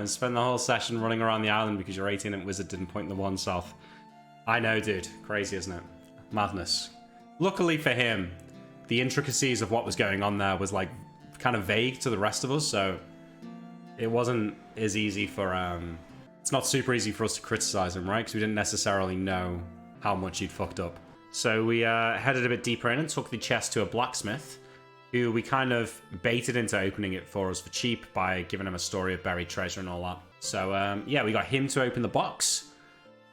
Spend the whole session running around the island because your 18th wizard didn't point the one south. I know, dude. Crazy, isn't it? Madness. Luckily for him, the intricacies of what was going on there was like kind of vague to the rest of us, so it wasn't as easy for it's not super easy for us to criticize him, right? Because we didn't necessarily know how much he'd fucked up. So we headed a bit deeper in and took the chest to a blacksmith, who we kind of baited into opening it for us for cheap by giving him a story of buried treasure and all that. So yeah, we got him to open the box,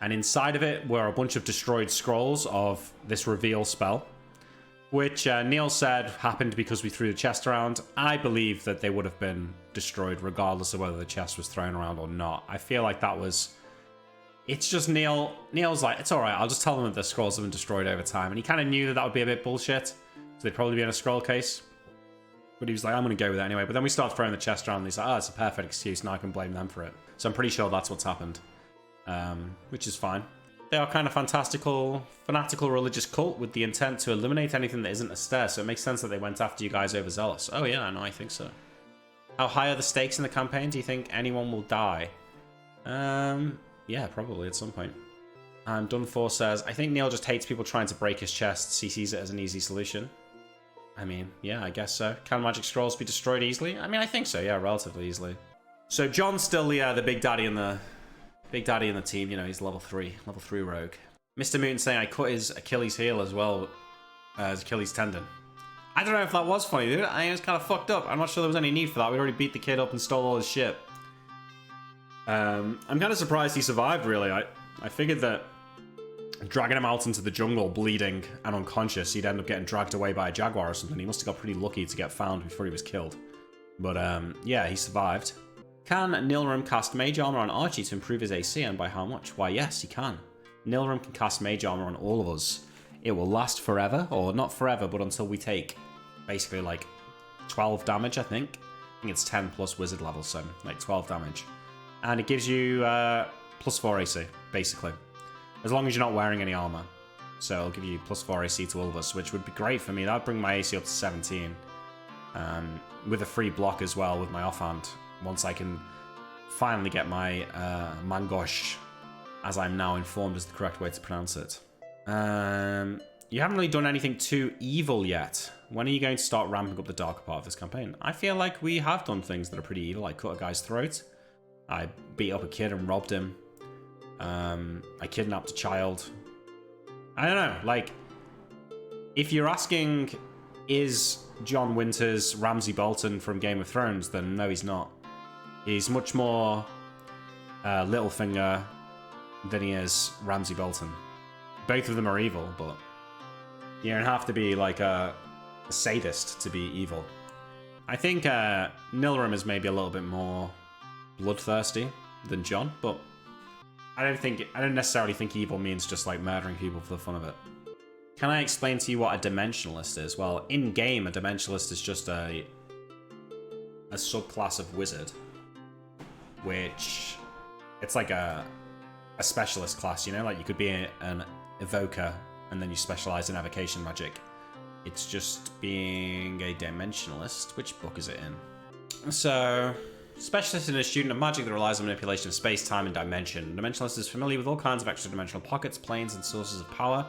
and inside of it were a bunch of destroyed scrolls of this reveal spell, which Neil said happened because we threw the chest around. I believe that they would have been destroyed regardless of whether the chest was thrown around or not. I feel like that was... It's just Neil. Neil's like, it's alright, I'll just tell them that the scrolls have been destroyed over time. And he kind of knew that that would be a bit bullshit, so they'd probably be in a scroll case. But he was like, I'm going to go with it anyway. But then we started throwing the chest around and he's like, oh, it's a perfect excuse, now I can blame them for it. So I'm pretty sure that's what's happened. Which is fine. They are kind of fanatical religious cult with the intent to eliminate anything that isn't a stair, so it makes sense that they went after you guys overzealous. Oh yeah, no, I think so. How high are the stakes in the campaign? Do you think anyone will die? Yeah, probably at some point. And Dunfor says, I think Neil just hates people trying to break his chests. He sees it as an easy solution. I mean, yeah, I guess so. Can magic scrolls be destroyed easily? I mean, I think so, yeah, relatively easily. So John's still the big daddy in the team, you know, he's level 3 rogue. MrMouton saying I cut his Achilles heel as well as Achilles tendon. I don't know if that was funny, dude. I think it was kind of fucked up. I'm not sure there was any need for that. We'd already beat the kid up and stole all his shit. I'm kind of surprised he survived, really. I figured that dragging him out into the jungle, bleeding and unconscious, he'd end up getting dragged away by a jaguar or something. He must have got pretty lucky to get found before he was killed. But yeah, he survived. Can Nilrim cast Mage Armor on Archie to improve his AC, and by how much? Why, yes, he can. Nilrim can cast Mage Armor on all of us. It will last forever, or not forever, but until we take basically like 12 damage, I think. I think it's 10 plus wizard level, so like 12 damage. And it gives you plus 4 AC, basically. As long as you're not wearing any armor. So it'll give you plus 4 AC to all of us, which would be great for me. That would bring my AC up to 17. With a free block as well with my offhand. Once I can finally get my Mangosh, as I'm now informed is the correct way to pronounce it. You haven't really done anything too evil yet. When are you going to start ramping up the darker part of this campaign? I feel like we have done things that are pretty evil. I cut a guy's throat. I beat up a kid and robbed him. I kidnapped a child. I don't know, like, if you're asking, is John Winters Ramsay Bolton from Game of Thrones, then no, he's not. He's much more Littlefinger than he is Ramsay Bolton. Both of them are evil, but you don't have to be like a sadist to be evil. I think Nilrim is maybe a little bit more bloodthirsty than John, but I don't necessarily think evil means just like murdering people for the fun of it. Can I explain to you what a dimensionalist is? Well, in game, a dimensionalist is just a subclass of wizard, which it's like a specialist class, you know, like you could be an evoker and then you specialize in evocation magic. It's just being a dimensionalist. Which book is it in? So, specialist is a student of magic that relies on manipulation of space, time, and dimension. Dimensionalist is familiar with all kinds of extra dimensional pockets, planes, and sources of power.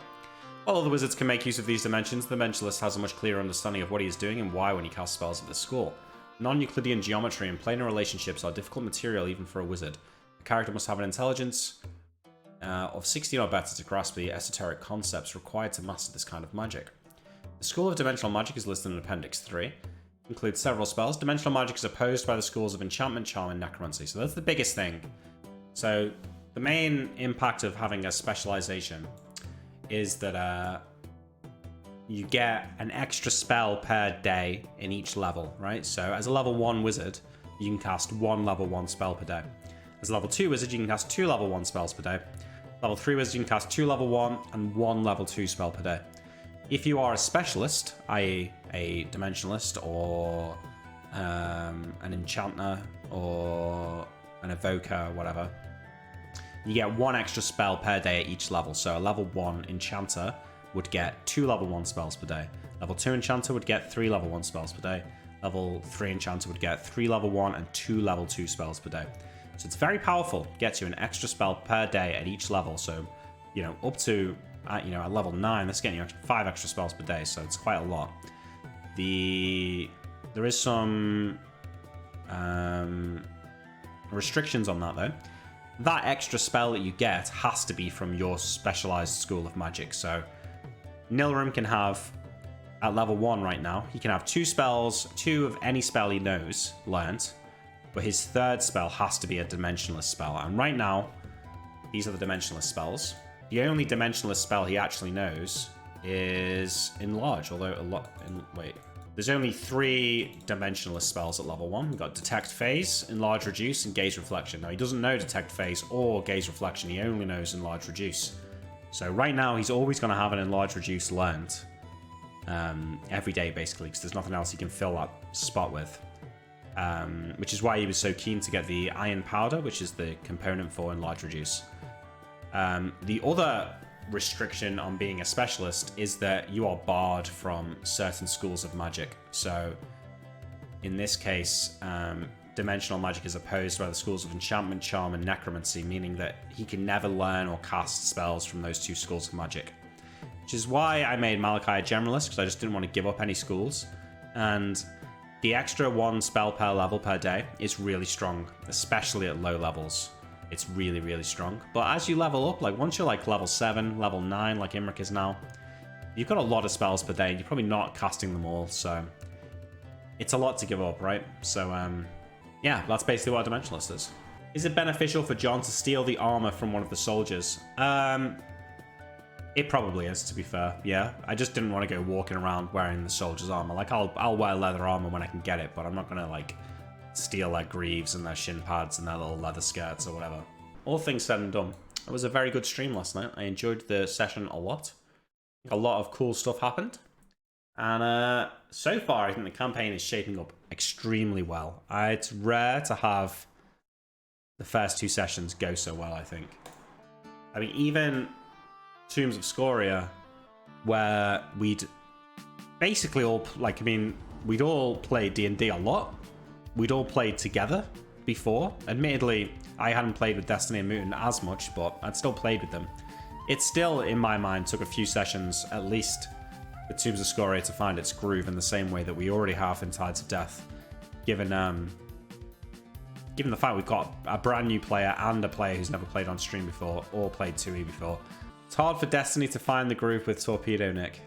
While other wizards can make use of these dimensions, the Dimensionalist has a much clearer understanding of what he is doing and why when he casts spells at this school. Non-Euclidean geometry and planar relationships are difficult material even for a wizard. A character must have an intelligence of 16 or better to grasp the esoteric concepts required to master this kind of magic. The School of Dimensional Magic is listed in Appendix 3. It includes several spells. Dimensional magic is opposed by the schools of enchantment, charm, and necromancy. So that's the biggest thing. So the main impact of having a specialization is that you get an extra spell per day in each level, right? So as a level 1 wizard, you can cast 1 level 1 spell per day. As a level 2 wizard, you can cast 2 level 1 spells per day. Level 3 wizard, you can cast 2 level 1 and 1 level 2 spell per day. If you are a specialist, i.e. a dimensionalist or an enchanter or an evoker or whatever, you get 1 extra spell per day at each level. So a level 1 enchanter would get 2 level 1 spells per day. Level 2 enchanter would get 3 level 1 spells per day. level 3 enchanter would get 3 level 1 and 2 level 2 spells per day. So it's very powerful. Gets you an extra spell per day at each level. So, you know, up to, you know, at level 9, that's getting you 5 extra spells per day. So it's quite a lot. There is some restrictions on that, though. That extra spell that you get has to be from your specialized school of magic. So Nilrim can have, at level 1 right now, he can have 2 spells, 2 of any spell he knows learnt, but his 3rd spell has to be a dimensionless spell. And right now, these are the dimensionless spells. The only dimensionless spell he actually knows is Enlarge, although wait. There's only 3 dimensionless spells at level 1. We've got Detect Phase, Enlarge Reduce, and Gaze Reflection. Now, he doesn't know Detect Phase or Gaze Reflection. He only knows Enlarge Reduce. So right now, he's always going to have an Enlarge Reduce learned every day, basically, because there's nothing else he can fill that spot with. Which is why he was so keen to get the Iron Powder, which is the component for Enlarge Reduce. The other restriction on being a specialist is that you are barred from certain schools of magic. So in this case, dimensional magic is opposed by the schools of enchantment, charm, and necromancy, meaning that he can never learn or cast spells from those 2 schools of magic. Which is why I made Malachi a generalist, because I just didn't want to give up any schools. And the extra 1 spell per level per day is really strong, especially at low levels. It's really, really strong. But as you level up, like once you're like level 7, level 9, like Imric is now, you've got a lot of spells per day. You're probably not casting them all, so it's a lot to give up, right? So, yeah, that's basically what a Dimensionalist is. Is it beneficial for John to steal the armor from one of the soldiers? It probably is, to be fair. Yeah, I just didn't want to go walking around wearing the soldier's armor. Like, I'll wear leather armor when I can get it, but I'm not gonna like steal their greaves and their shin pads and their little leather skirts or whatever. All things said and done, it was a very good stream last night. I enjoyed the session a lot. A lot of cool stuff happened. And so far, I think the campaign is shaping up extremely well. It's rare to have the first 2 sessions go so well, I think. I mean, even Tombs of Scoria, where we'd basically all, like, I mean, we'd all played D&D a lot. We'd all played together before. Admittedly, I hadn't played with Destiny and Mutant as much, but I'd still played with them. It still, in my mind, took a few sessions, at least, with Tombs of Scoria to find its groove in the same way that we already have in Tides of Death. Given the fact we've got a brand new player and a player who's never played on stream before or played 2E before. It's hard for Destiny to find the groove with Torpedo Nick.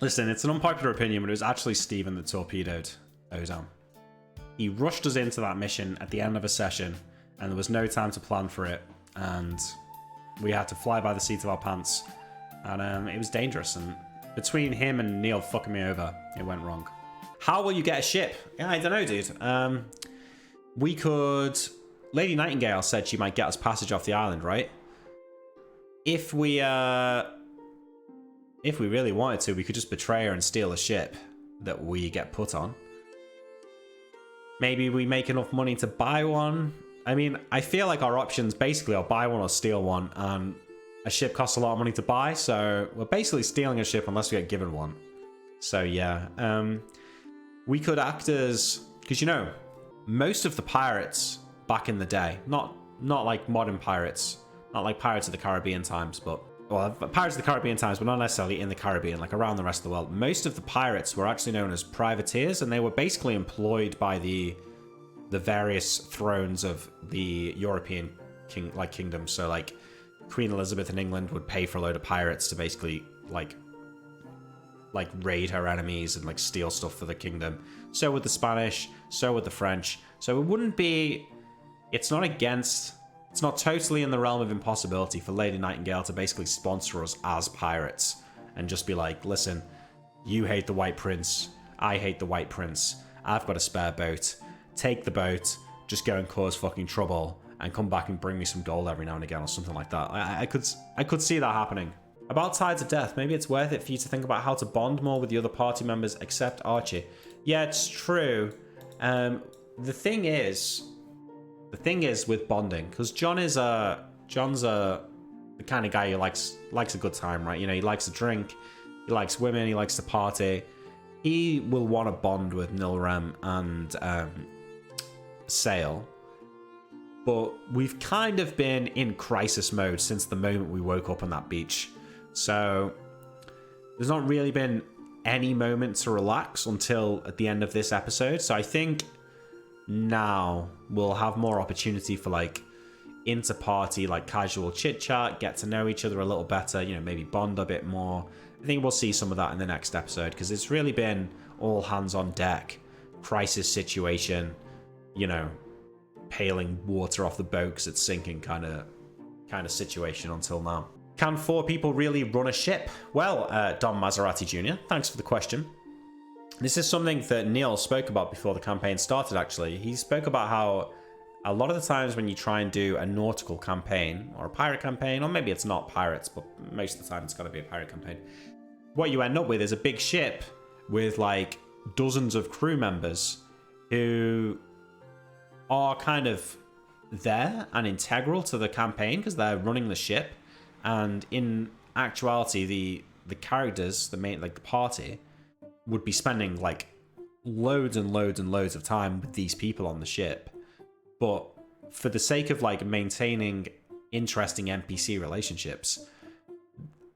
Listen, it's an unpopular opinion, but it was actually Steven that torpedoed Ozan. He rushed us into that mission at the end of a session, and there was no time to plan for it, and we had to fly by the seat of our pants, and it was dangerous, and between him and Neil fucking me over, it went wrong. How will you get a ship? Yeah, I don't know, dude. We could... Lady Nightingale said she might get us passage off the island, right? If we really wanted to, we could just betray her and steal a ship that we get put on. Maybe we make enough money to buy one. I mean, I feel like our options basically are buy one or steal one, and a ship costs a lot of money to buy, so we're basically stealing a ship unless we get given one. So yeah, we could act as, because you know, most of the pirates back in the day, not like modern pirates, not like Pirates of the Caribbean times, but well, Pirates of the Caribbean times, but not necessarily in the Caribbean, like around the rest of the world. Most of the pirates were actually known as privateers, and they were basically employed by the various thrones of the European kingdoms. So like Queen Elizabeth in England would pay for a load of pirates to basically like raid her enemies and like steal stuff for the kingdom. So would the Spanish, so would the French. So it wouldn't be, it's not totally in the realm of impossibility for Lady Nightingale to basically sponsor us as pirates and just be like, listen, you hate the White Prince, I hate the White Prince, I've got a spare boat, take the boat, just go and cause fucking trouble and come back and bring me some gold every now and again or something like that. I could see that happening. About Tides of Death, maybe it's worth it for you to think about how to bond more with the other party members except Archie. Yeah, it's true. The thing is with bonding, because John's the kind of guy who likes a good time, right? You know, he likes to drink, he likes women, he likes to party. he will want to bond with Nilrem and Sail. But we've kind of been in crisis mode since the moment we woke up on that beach. So there's not really been any moment to relax until at the end of this episode. So I think now we'll have more opportunity for like inter-party, like casual chit-chat, get to know each other a little better, you know, maybe bond a bit more. I think we'll see some of that in the next episode because it's really been all hands on deck, crisis situation, you know, paling water off the boat because it's sinking kind of situation until now. Can 4 people really run a ship? Well, Don Maserati Jr., thanks for the question. This is something that Neil spoke about before the campaign started, actually. He spoke about how a lot of the times when you try and do a nautical campaign or a pirate campaign, or maybe it's not pirates, but most of the time it's got to be a pirate campaign, what you end up with is a big ship with like dozens of crew members who are kind of there and integral to the campaign because they're running the ship, and in actuality the characters, the main, like the party, would be spending like loads and loads and loads of time with these people on the ship, but for the sake of like maintaining interesting NPC relationships,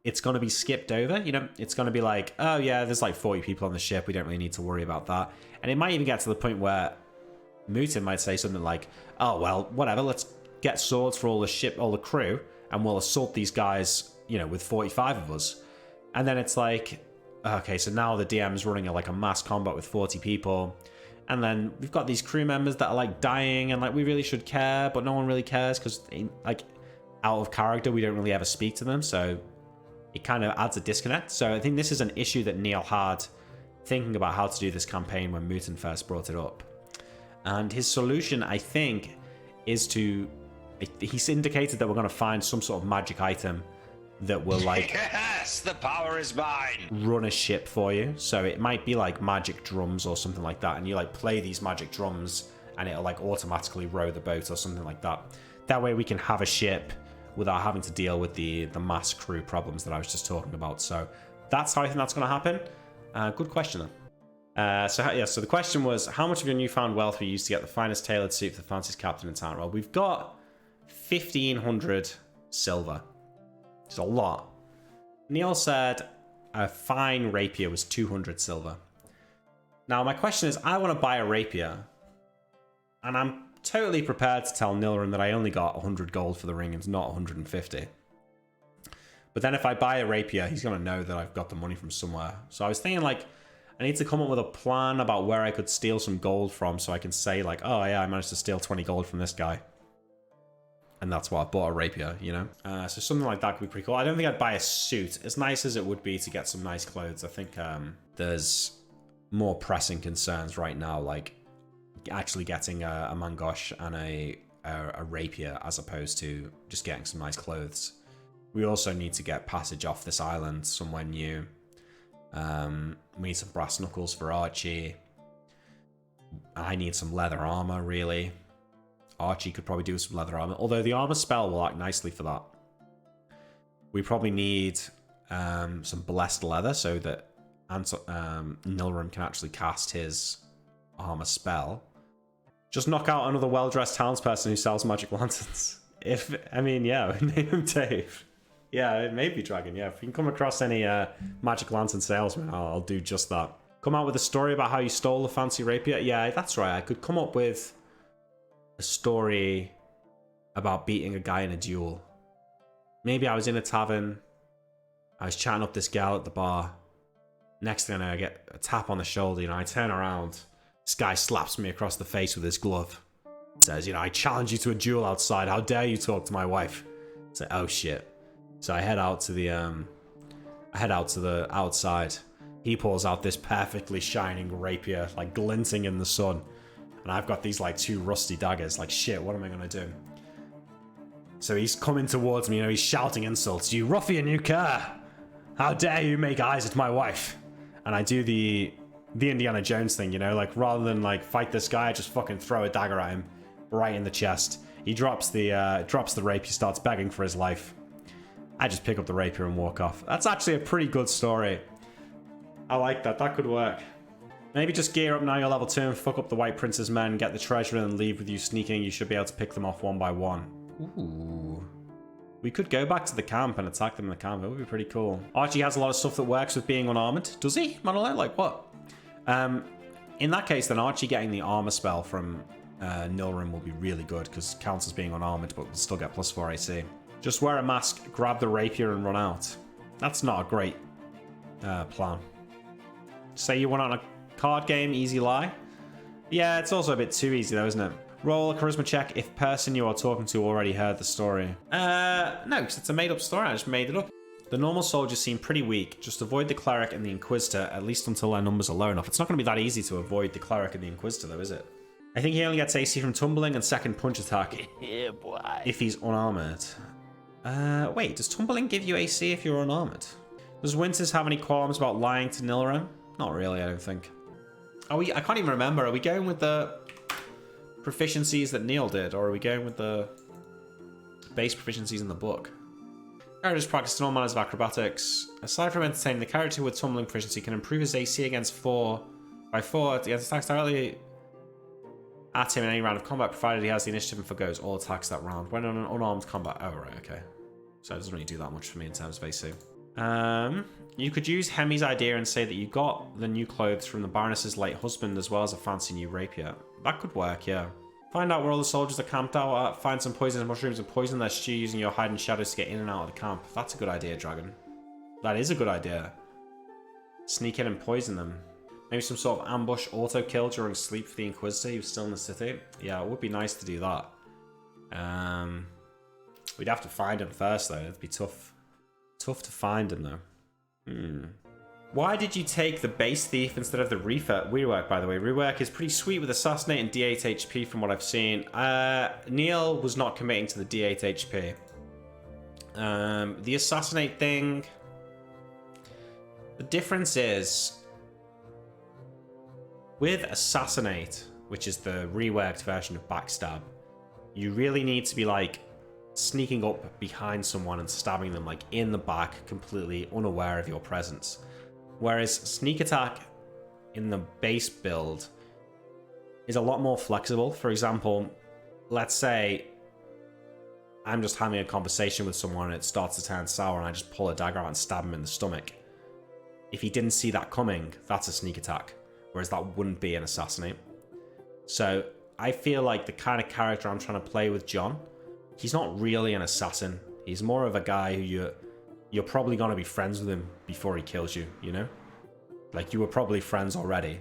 it's going to be skipped over. You know, it's going to be like, oh yeah, there's like 40 people on the ship, we don't really need to worry about that. And it might even get to the point where Mouton might say something like, oh, well, whatever, let's get swords for all the crew, and we'll assault these guys, you know, with 45 of us. And then it's like, okay, so now the DM's running like a mass combat with 40 people. And then we've got these crew members that are like dying, and like we really should care, but no one really cares because like out of character, we don't really ever speak to them. So it kind of adds a disconnect. So I think this is an issue that Neil had thinking about how to do this campaign when Mouton first brought it up. And his solution, I think, is to... He's indicated that we're going to find some sort of magic item that will, like... Yes, the power is mine! Run a ship for you. So it might be, like, magic drums or something like that. And you, like, play these magic drums and it'll, like, automatically row the boat or something like that. That way we can have a ship without having to deal with the mass crew problems that I was just talking about. So that's how I think that's going to happen. Good question, though. So the question was, how much of your newfound wealth were used to get the finest tailored suit for the fanciest captain in town? Well, we've got 1,500 silver. It's a lot. Neil said a fine rapier was 200 silver. Now, my question is, I want to buy a rapier, and I'm totally prepared to tell Nilrun that I only got 100 gold for the ring and not 150. But then if I buy a rapier, he's going to know that I've got the money from somewhere. So I was thinking, like, I need to come up with a plan about where I could steal some gold from so I can say, like, oh yeah, I managed to steal 20 gold from this guy. And that's why I bought a rapier, you know? So something like that could be pretty cool. I don't think I'd buy a suit. As nice as it would be to get some nice clothes, I think there's more pressing concerns right now, like actually getting a mangosh and a rapier as opposed to just getting some nice clothes. We also need to get passage off this island somewhere new. We need some brass knuckles for Archie. I need some leather armor, really. Archie could probably do with some leather armor, although the armor spell will act nicely for that. We probably need some blessed leather so that Nilrun can actually cast his armor spell. Just knock out another well-dressed townsperson who sells magic lanterns. Name him Dave. Yeah, maybe Dragon, yeah. If you can come across any magic lantern salesman, I'll do just that. Come out with a story about how you stole the fancy rapier? Yeah, that's right. I could come up with a story about beating a guy in a duel. Maybe I was in a tavern. I was chatting up this gal at the bar. Next thing I know, I get a tap on the shoulder. You know, I turn around. This guy slaps me across the face with his glove. Says, you know, I challenge you to a duel outside. How dare you talk to my wife? It's like, oh shit. So I head out to the outside. He pulls out this perfectly shining rapier, like glinting in the sun. And I've got these like 2 rusty daggers. Like, shit, what am I going to do? So he's coming towards me, you know, he's shouting insults. You ruffian, you cur! How dare you make eyes at my wife? And I do the Indiana Jones thing, you know, like rather than like fight this guy, I just fucking throw a dagger at him right in the chest. He drops the rapier, starts begging for his life. I just pick up the rapier and walk off. That's actually a pretty good story. I like that. That could work. Maybe just gear up now you're level 2 and fuck up the White Prince's men, get the treasure and leave with you sneaking. You should be able to pick them off one by one. Ooh. We could go back to the camp and attack them in the camp. It would be pretty cool. Archie has a lot of stuff that works with being unarmored. Does he? Manolo? Like what? In that case, then Archie getting the armor spell from Nilrim will be really good because it counts as being unarmored, but we'll still get +4 AC. Just wear a mask, grab the rapier, and run out. That's not a great plan. Say you went on a card game, easy lie. Yeah, it's also a bit too easy though, isn't it? Roll a charisma check if person you are talking to already heard the story. No, because it's a made up story. I just made it up. The normal soldiers seem pretty weak. Just avoid the cleric and the inquisitor, at least until their numbers are low enough. It's not going to be that easy to avoid the cleric and the inquisitor though, is it? I think he only gets AC from tumbling and second punch attack. Yeah, boy. If he's unarmored. Wait, does tumbling give you AC if you're unarmored? Does Winters have any qualms about lying to Nilrim? Not really, I don't think. Are we? I can't even remember. Are we going with the proficiencies that Neil did, or are we going with the base proficiencies in the book? Characters practice all manners of acrobatics. Aside from entertaining, the character with tumbling proficiency can improve his AC against 4 by 4 against attacks directly at him in any round of combat, provided he has the initiative and forgoes all attacks that round. When on an unarmed combat. Oh, right, okay. So it doesn't really do that much for me in terms of AC. You could use Hemi's idea and say that you got the new clothes from the Baroness's late husband as well as a fancy new rapier. That could work, yeah. Find out where all the soldiers are camped out at, find some poisonous mushrooms and poison their stew using your hiding shadows to get in and out of the camp. That's a good idea, Dragon. That is a good idea. Sneak in and poison them. Maybe some sort of ambush auto-kill during sleep for the Inquisitor who's still in the city. Yeah, it would be nice to do that. We'd have to find him first, though. It'd be tough. Tough to find him, though. Why did you take the base thief instead of the rework, by the way? Rework is pretty sweet with assassinate and D8 HP from what I've seen. Neil was not committing to the D8 HP. The assassinate thing... The difference is... With assassinate, which is the reworked version of backstab, you really need to be like sneaking up behind someone and stabbing them like in the back, completely unaware of your presence. Whereas sneak attack in the base build is a lot more flexible. For example, let's say I'm just having a conversation with someone and it starts to turn sour and I just pull a dagger out and stab him in the stomach. If he didn't see that coming, that's a sneak attack. Whereas that wouldn't be an assassinate. So I feel like the kind of character I'm trying to play with John, he's not really an assassin. He's more of a guy who you're probably going to be friends with him before he kills you, you know? Like, you were probably friends already,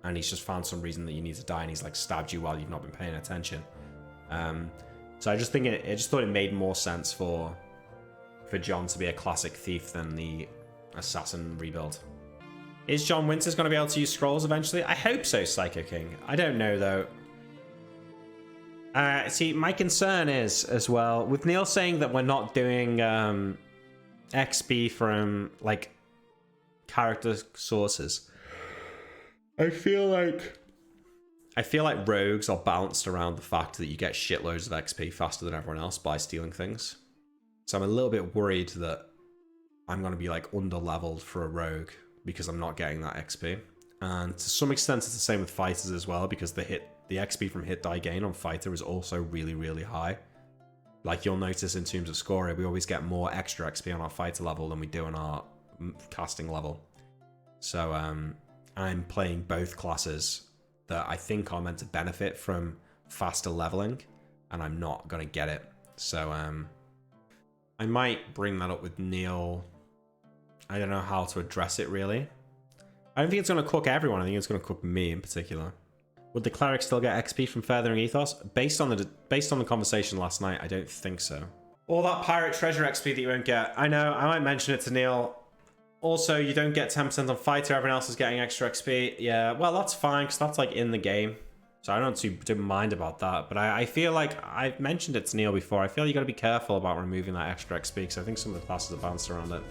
and he's just found some reason that you need to die, and he's, like, stabbed you while you've not been paying attention. So I just think I just thought it made more sense for John to be a classic thief than the assassin rebuild. Is John Winters going to be able to use scrolls eventually? I hope so, Psycho King. I don't know, though. See, my concern is, as well, with Neil saying that we're not doing XP from, like, character sources. I feel like rogues are balanced around the fact that you get shitloads of XP faster than everyone else by stealing things. So I'm a little bit worried that I'm going to be, like, under-leveled for a rogue because I'm not getting that XP. And to some extent, it's the same with fighters as well, because the XP from hit die gain on fighter is also really, really high. Like, you'll notice in terms of scoring, we always get more extra XP on our fighter level than we do on our casting level. So I'm playing both classes that I think are meant to benefit from faster leveling, and I'm not going to get it. So I might bring that up with Neil. I don't know how to address it, really. I don't think it's going to cook everyone. I think it's going to cook me in particular. Would the cleric still get XP from furthering ethos? Based on the conversation last night, I don't think so. All that pirate treasure XP that you won't get. I know, I might mention it to Neil. Also, you don't get 10% on fighter. Everyone else is getting extra XP. Yeah, well, that's fine, because that's like in the game. So I don't mind about that. But I feel like I've mentioned it to Neil before. I feel you got to be careful about removing that extra XP, because I think some of the classes are bounced around it.